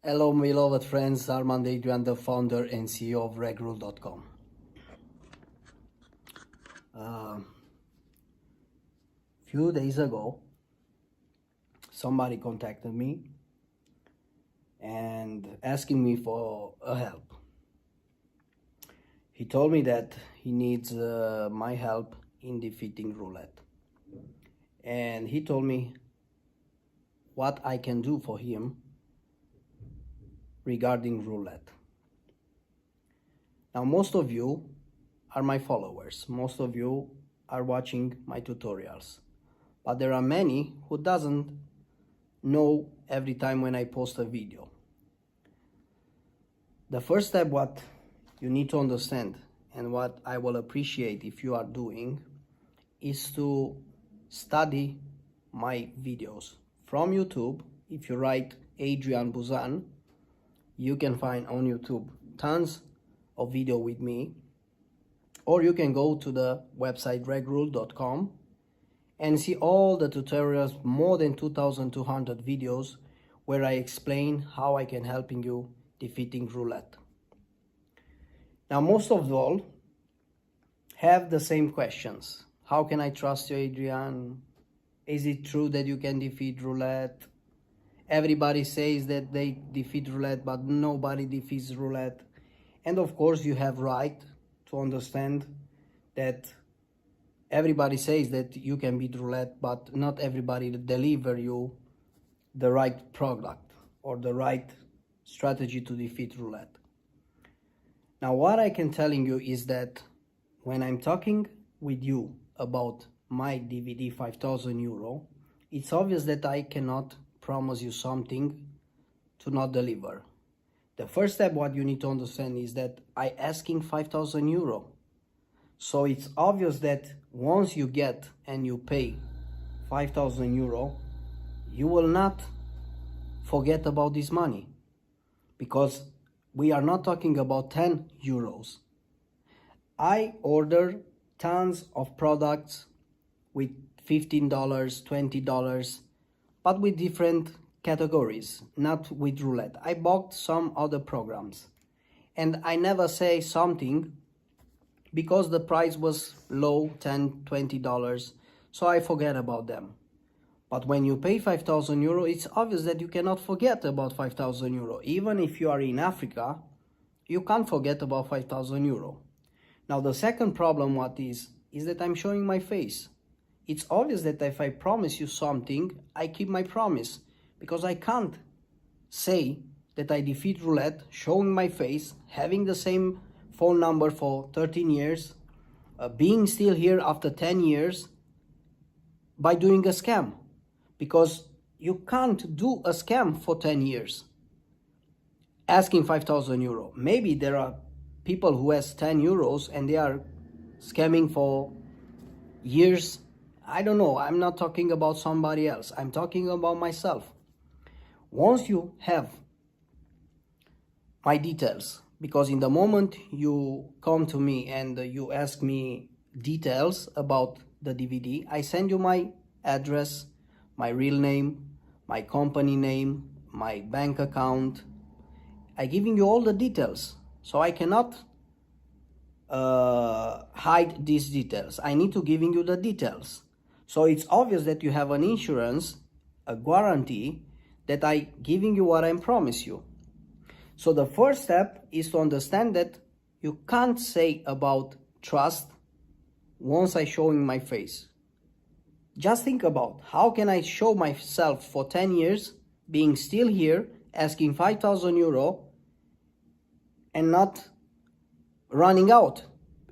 Hello, my beloved friends. I'm Adrian, the founder and CEO of Roulette.com. Few days ago, somebody contacted me and asking me for a help. He told me that he needs my help in defeating Roulette. And he told me what I can do for him regarding Roulette. Now, most of you are my followers. Most of you are watching my tutorials. But there are many who doesn't know every time when I post a video. The first step what you need to understand, and what I will appreciate if you are doing, is to study my videos. From YouTube, if you write Adrian Buzan, you can find on YouTube tons of video with me, or you can go to the website Roulette.com and see all the tutorials, more than 2,200 videos where I explain how I can helping you defeating Roulette. Now, most of all have the same questions. How can I trust you, Adrian? Is it true that you can defeat Roulette? Everybody says that they defeat Roulette, but nobody defeats Roulette. And of course, you have right to understand that everybody says that you can beat Roulette, but not everybody deliver you the right product or the right strategy to defeat Roulette. Now, what I can telling you is that when I'm talking with you about my DVD 5,000 euro, it's obvious that I cannot promise you something to not deliver. The first step what you need to understand is that I asking 5,000 euro. So it's obvious that once you get and you pay 5,000 euro, you will not forget about this money, because we are not talking about 10 euros. I order tons of products with $15, $20, but with different categories, not with Roulette. I bought some other programs, and I never say something because the price was low, $10, $20, so I forget about them. But when you pay 5,000 euro, it's obvious that you cannot forget about 5,000 euro. Even if you are in Africa, you can't forget about 5,000 euro. Now, the second problem what is that I'm showing my face. It's obvious that if I promise you something, I keep my promise, because I can't say that I defeat Roulette showing my face, having the same phone number for 13 years, being still here after 10 years by doing a scam, because you can't do a scam for 10 years asking 5,000 euro. Maybe there are people who has 10 euros and they are scamming for years. I don't know. I'm not talking about somebody else. I'm talking about myself. Once you have my details, because in the moment you come to me and you ask me details about the DVD, I send you my address, my real name, my company name, my bank account. I'm giving you all the details. So I cannot hide these details. I need to giving you the details. So it's obvious that you have an insurance, a guarantee that I giving you what I promise you. So the first step is to understand that you can't say about trust once I showing my face. Just think about how can I show myself for 10 years, being still here, asking 5,000 euro and not running out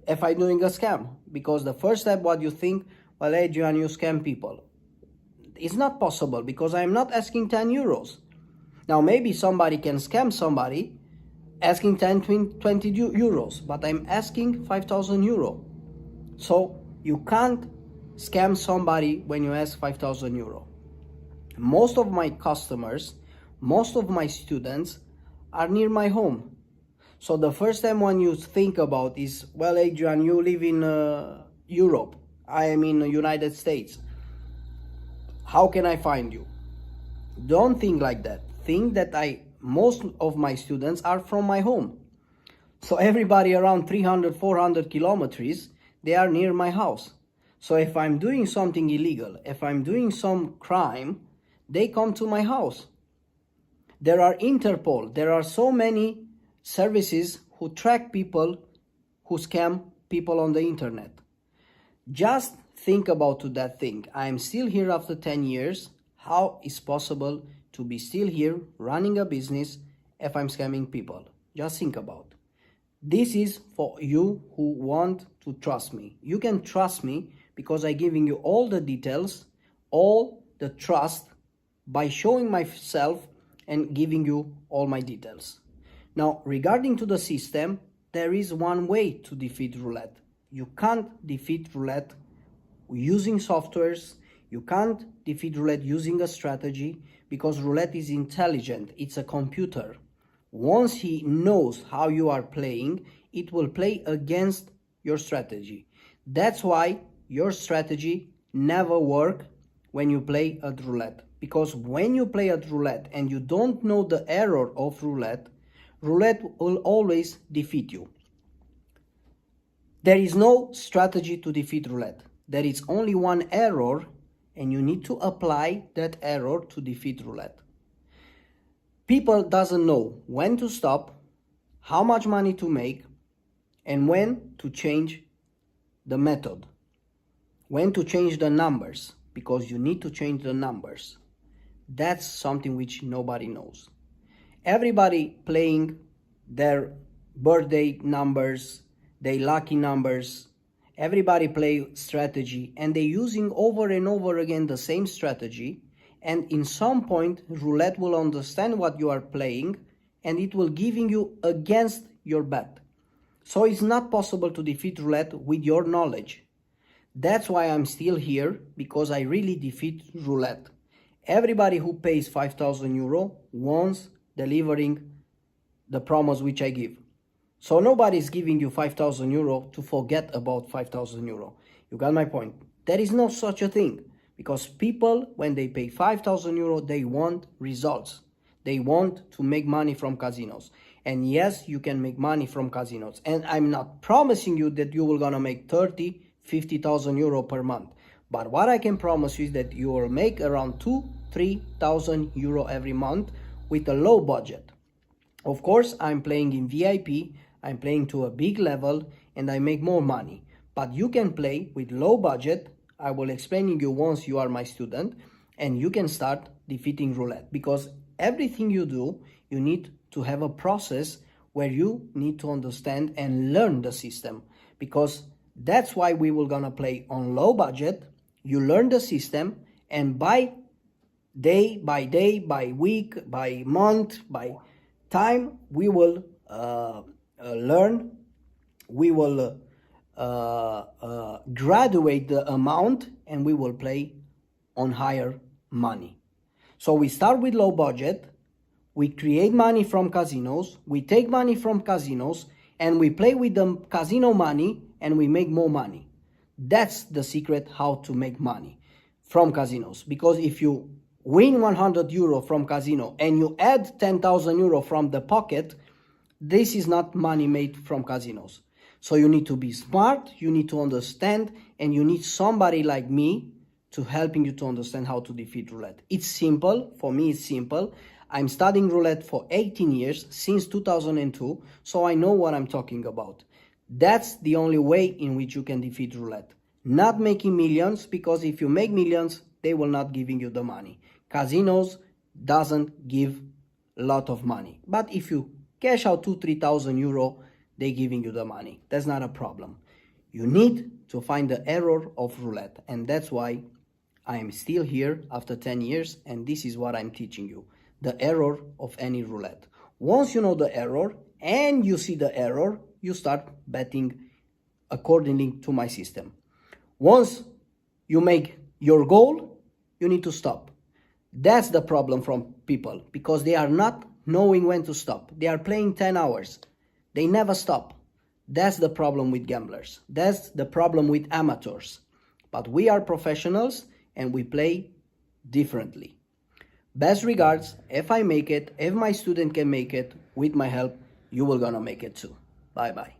if I'm doing a scam. Because the first step what you think, well, Adrian, you scam people. It's not possible, because I'm not asking 10 euros. Now, maybe somebody can scam somebody asking 10, 20 euros, but I'm asking 5,000 euro. So you can't scam somebody when you ask 5,000 euro. Most of my customers, most of my students are near my home. So the first time when you think about is, well, Adrian, you live in Europe. I am in the United States. How can I find you? Don't think like that. Think that most of my students are from my home. So everybody around 300, 400 kilometers, they are near my house. So if I'm doing something illegal, if I'm doing some crime, they come to my house. There are Interpol, there are so many services who track people who scam people on the internet. Just think about that thing. I'm still here after 10 years. How is possible to be still here running a business if I'm scamming people? Just think about. This is for you who want to trust me. You can trust me because I'm giving you all the details, all the trust by showing myself and giving you all my details. Now, regarding to the system, there is one way to defeat roulette. You can't defeat roulette using softwares. You can't defeat roulette using a strategy because roulette is intelligent. It's a computer. Once he knows how you are playing, it will play against your strategy. That's why your strategy never works when you play at roulette. Because when you play at roulette and you don't know the error of roulette, roulette will always defeat you. There is no strategy to defeat roulette. There is only one error, and you need to apply that error to defeat roulette. People doesn't know when to stop, how much money to make, and when to change the method, when to change the numbers, because you need to change the numbers. That's something which nobody knows. Everybody playing their birthday numbers, their lucky numbers, everybody play strategy, and they're using over and over again the same strategy. And in some point, roulette will understand what you are playing and it will giving you against your bet. So it's not possible to defeat roulette with your knowledge. That's why I'm still here, because I really defeat roulette. Everybody who pays 5,000 euro wants delivering the promise which I give. So nobody is giving you 5,000 euro to forget about 5,000 euro. You got my point. There is no such a thing. Because people, when they pay 5,000 euro, they want results. They want to make money from casinos. And yes, you can make money from casinos. And I'm not promising you that you will gonna make 30, 50,000 euro per month. But what I can promise you is that you will make around 2,000-3,000 euro every month with a low budget. Of course, I'm playing in VIP, I'm playing to a big level, and I make more money. But you can play with low budget. I will explain you once you are my student, and you can start defeating roulette, because everything you do, you need to have a process where you need to understand and learn the system, because that's why we will gonna play on low budget. You learn the system, and by day, by week, by month, by time, we will learn, we will graduate the amount, and we will play on higher money. So we start with low budget, we create money from casinos, we take money from casinos, and we play with the casino money, and we make more money. That's the secret how to make money from casinos. Because if you win 100 euro from casino and you add 10,000 euro from the pocket, this is not money made from casinos. So you need to be smart, you need to understand, and you need somebody like me to helping you to understand how to defeat roulette. It's simple. For me, it's simple. I'm studying roulette for 18 years, since 2002, so I know what I'm talking about. That's the only way in which you can defeat roulette. Not making millions, because if you make millions, they will not giving you the money. Casinos doesn't give a lot of money. But if you cash out 2,000-3,000 euro, they giving you the money. That's not a problem. You need to find the error of roulette. And that's why I am still here after 10 years. And this is what I'm teaching you. The error of any roulette. Once you know the error and you see the error, you start betting accordingly to my system. Once you make your goal, you need to stop. That's the problem from people, because they are not knowing when to stop. They are playing 10 hours. They never stop. That's the problem with gamblers. That's the problem with amateurs. But we are professionals and we play differently. Best regards. If I make it, if my student can make it with my help, you will gonna make it too. Bye bye.